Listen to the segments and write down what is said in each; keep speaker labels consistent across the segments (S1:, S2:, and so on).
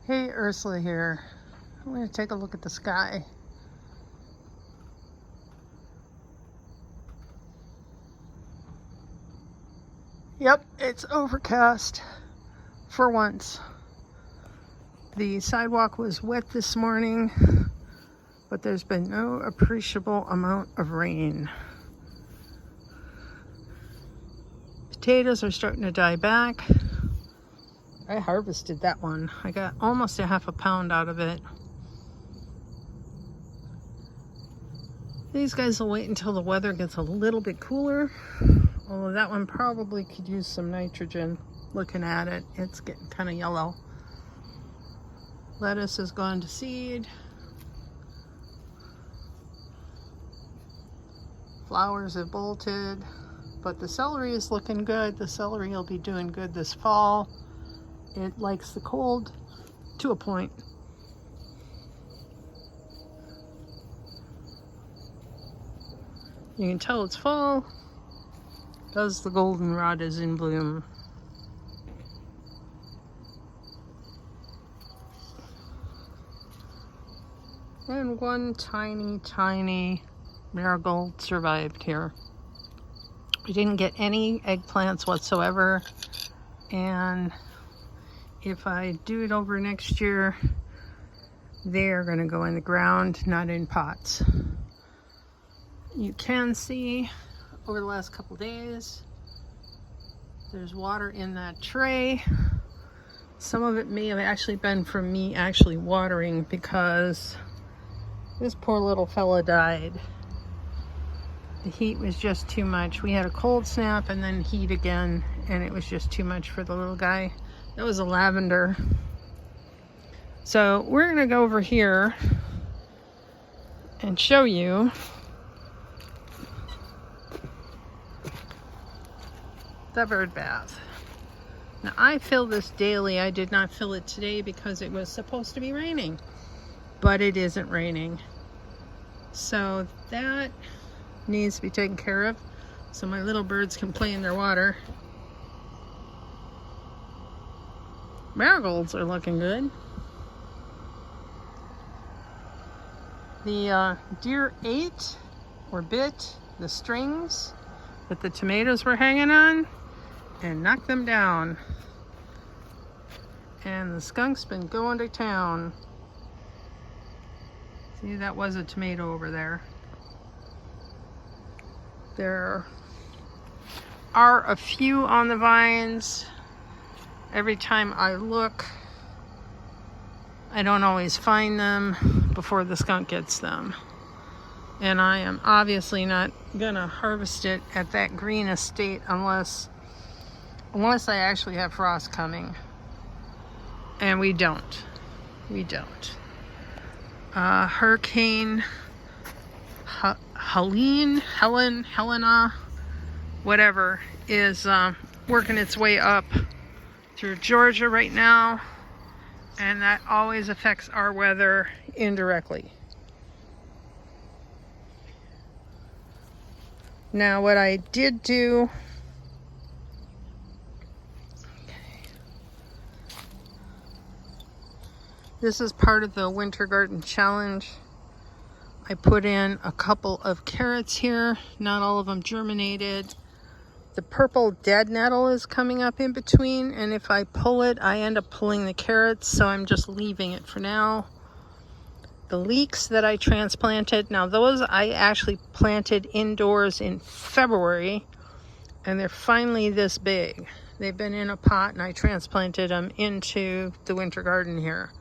S1: Hey, Ursula here. I'm going to take a look at the sky. Yep, it's overcast for once. The sidewalk was wet this morning, but there's been no appreciable amount of rain. Potatoes are starting to die back. I harvested that one. I got almost a half a pound out of it. These guys will wait until the weather gets a little bit cooler. Although that one probably could use some nitrogen. Looking at it, it's getting kind of yellow. Lettuce has gone to seed. Flowers have bolted. But the celery is looking good. The celery will be doing good this fall. It likes the cold to a point. You can tell it's fall because the goldenrod is in bloom. And one tiny marigold survived here. We didn't get any eggplants whatsoever, and if I do it over next year, they're going to go in the ground, not in pots. You can see over the last couple days there's water in that tray. Some of it may have actually been from me actually watering, because this poor little fella died. The heat was just too much. We had a cold snap and then heat again, and it was just too much for the little guy. That was a lavender. So we're gonna go over here and show you the bird bath. Now I fill this daily. I did not fill it today because it was supposed to be raining, but it isn't raining. So that needs to be taken care of so my little birds can play in their water. Marigolds are looking good. The deer ate or bit the strings that the tomatoes were hanging on and knocked them down. And the skunk's been going to town. See, that was a tomato over there. There are a few on the vines. Every time I look, I don't always find them before the skunk gets them. And I am obviously not gonna harvest it at that green estate unless I actually have frost coming. And we don't. We don't. Hurricane Helena, whatever, is working its way up through Georgia right now, and that always affects our weather indirectly. Now what I did do, this is part of the Winter Garden Challenge. I put in a couple of carrots here. Not all of them germinated. The purple dead nettle is coming up in between, and if I pull it, I end up pulling the carrots, so I'm just leaving it for now. The leeks that I transplanted, now those I actually planted indoors in February, and they're finally this big. They've been in a pot, and I transplanted them into the winter garden here.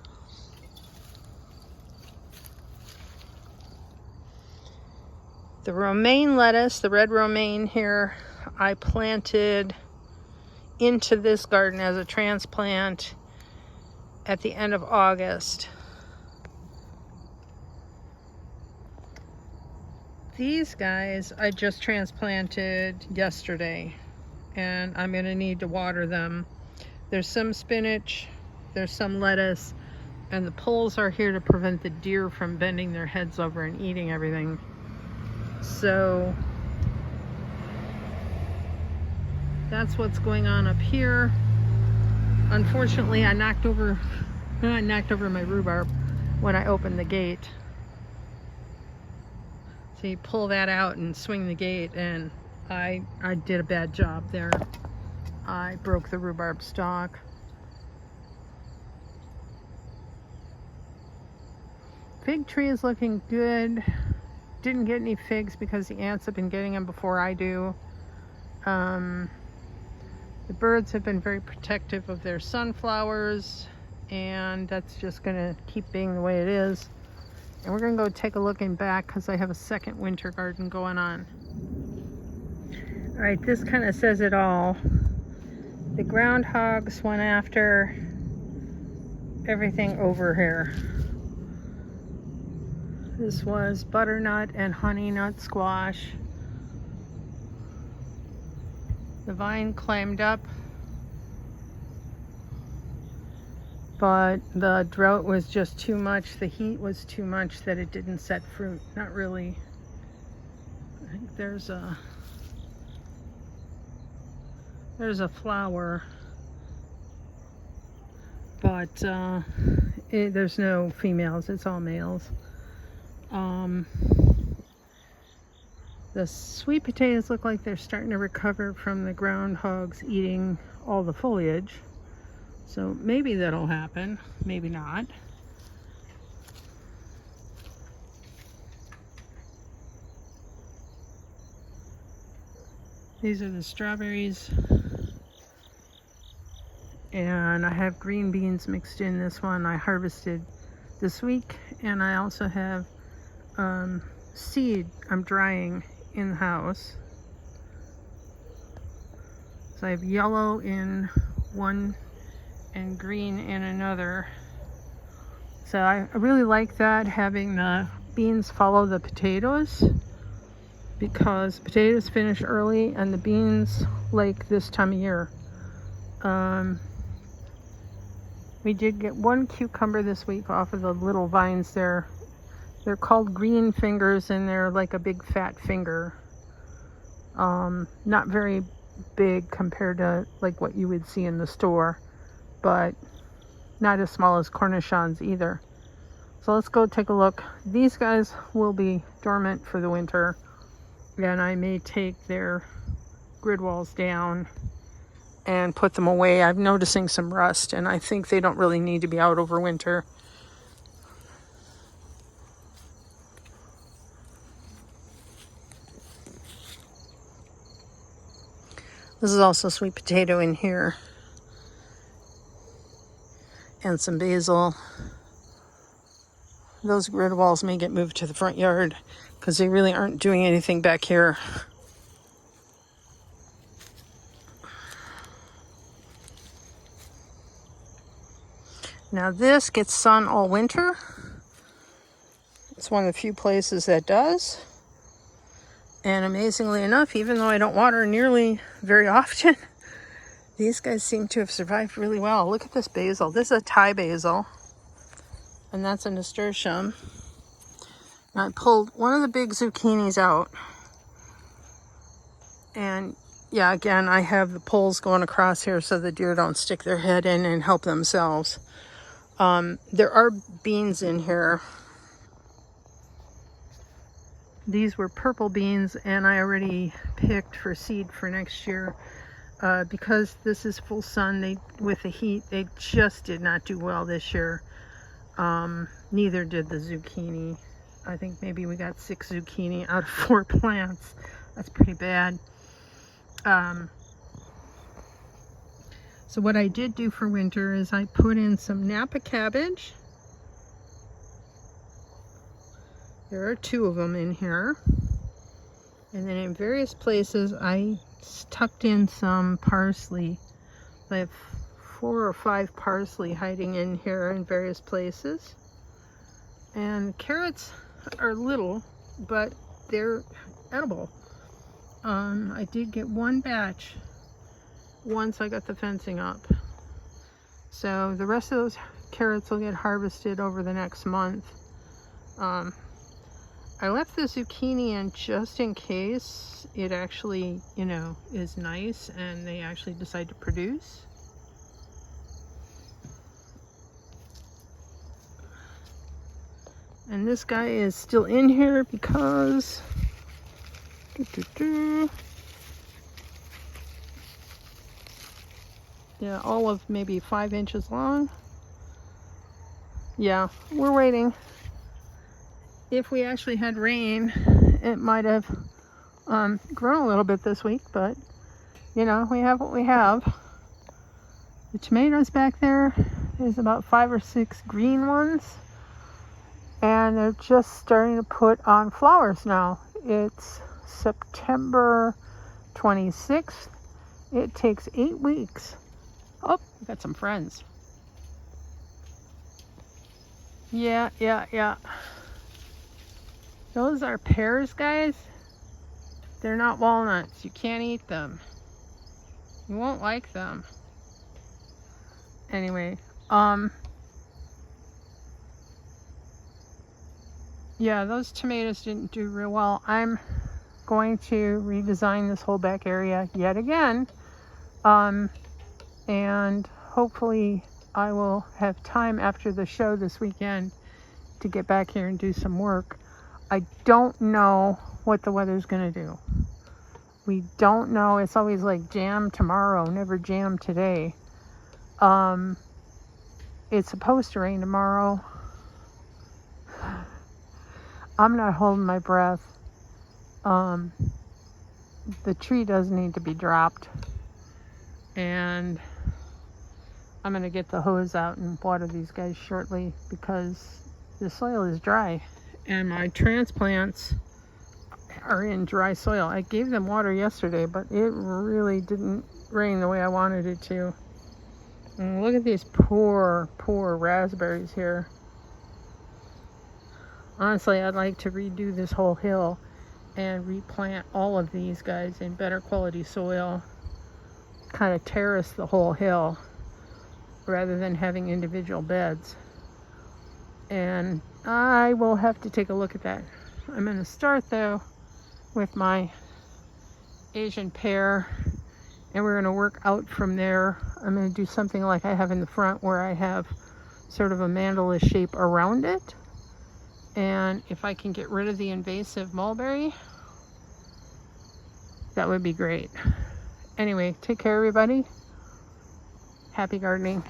S1: The romaine lettuce, the red romaine here, I planted into this garden as a transplant at the end of August. These guys I just transplanted yesterday, and I'm gonna need to water them. There's some spinach, there's some lettuce, and the poles are here to prevent the deer from bending their heads over and eating everything. So that's what's going on up here. Unfortunately, I knocked over And I knocked over my rhubarb when I opened the gate. So you pull that out and swing the gate, and I did a bad job there. I broke the rhubarb stalk. Fig tree is looking good. Didn't get any figs because the ants have been getting them before I do. The birds have been very protective of their sunflowers, and that's just gonna keep being the way it is. And we're gonna go take a look in back because I have a second winter garden going on. All right, this kind of says it all. The groundhogs went after everything over here. This was butternut and honey nut squash. The vine climbed up, but the drought was just too much. The heat was too much that it didn't set fruit. Not really. I think there's a flower, but there's no females. It's all males. The sweet potatoes look like they're starting to recover from the groundhogs eating all the foliage. So maybe that'll happen, maybe not. These are the strawberries. And I have green beans mixed in this one. I harvested this week, and I also have seed I'm drying in the house. So I have yellow in one and green in another. So I really like that, having the beans follow the potatoes, because potatoes finish early and the beans like this time of year. We did get one cucumber this week off of the little vines there. They're called green fingers, and they're like a big fat finger. Not very big compared to like what you would see in the store, but not as small as cornichons either. So let's go take a look. These guys will be dormant for the winter, and I may take their grid walls down and put them away. I'm noticing some rust, and I think they don't really need to be out over winter. This is also sweet potato in here, and some basil. Those grid walls may get moved to the front yard because they really aren't doing anything back here. Now this gets sun all winter. It's one of the few places that does. And amazingly enough, even though I don't water nearly very often, these guys seem to have survived really well. Look at this basil. This is a Thai basil, and that's a nasturtium. And I pulled one of the big zucchinis out. And yeah, again, I have the poles going across here so the deer don't stick their head in and help themselves. There are beans in here. These were purple beans, and I already picked for seed for next year. Because this is full sun, with the heat, they just did not do well this year. Neither did the zucchini. I think maybe we got 6 zucchini out of 4 plants. That's pretty bad. So what I did do for winter is I put in some Napa cabbage. There are 2 of them in here. And then in various places I tucked in some parsley. I have 4 or 5 parsley hiding in here in various places. And carrots are little, but they're edible. I did get 1 batch once I got the fencing up. So the rest of those carrots will get harvested over the next month. I left the zucchini in just in case it actually, is nice and they actually decide to produce. And this guy is still in here because yeah, all of maybe 5 inches long. Yeah, we're waiting. If we actually had rain, it might have grown a little bit this week, but you know, we have what we have. The tomatoes back there, there's about 5 or 6 green ones, and they're just starting to put on flowers now. It's September 26th. It takes 8 weeks. Oh, we got some friends. Yeah. Those are pears, guys. They're not walnuts. You can't eat them. You won't like them. Anyway, yeah, those tomatoes didn't do real well. I'm going to redesign this whole back area yet again. And hopefully I will have time after the show this weekend to get back here and do some work. I don't know what the weather's going to do. We don't know. It's always like jam tomorrow, never jam today. It's supposed to rain tomorrow. I'm not holding my breath. The tree does need to be dropped. And I'm going to get the hose out and water these guys shortly because the soil is dry. And my transplants are in dry soil. I gave them water yesterday, but it really didn't rain the way I wanted it to. And look at these poor raspberries here. Honestly, I'd like to redo this whole hill and replant all of these guys in better quality soil. Kind of terrace the whole hill rather than having individual beds. And I will have to take a look at that. I'm going to start though with my Asian pear, and we're going to work out from there. I'm going to do something like I have in the front where I have sort of a mandala shape around it. And if I can get rid of the invasive mulberry, that would be great. Anyway, take care everybody. Happy gardening.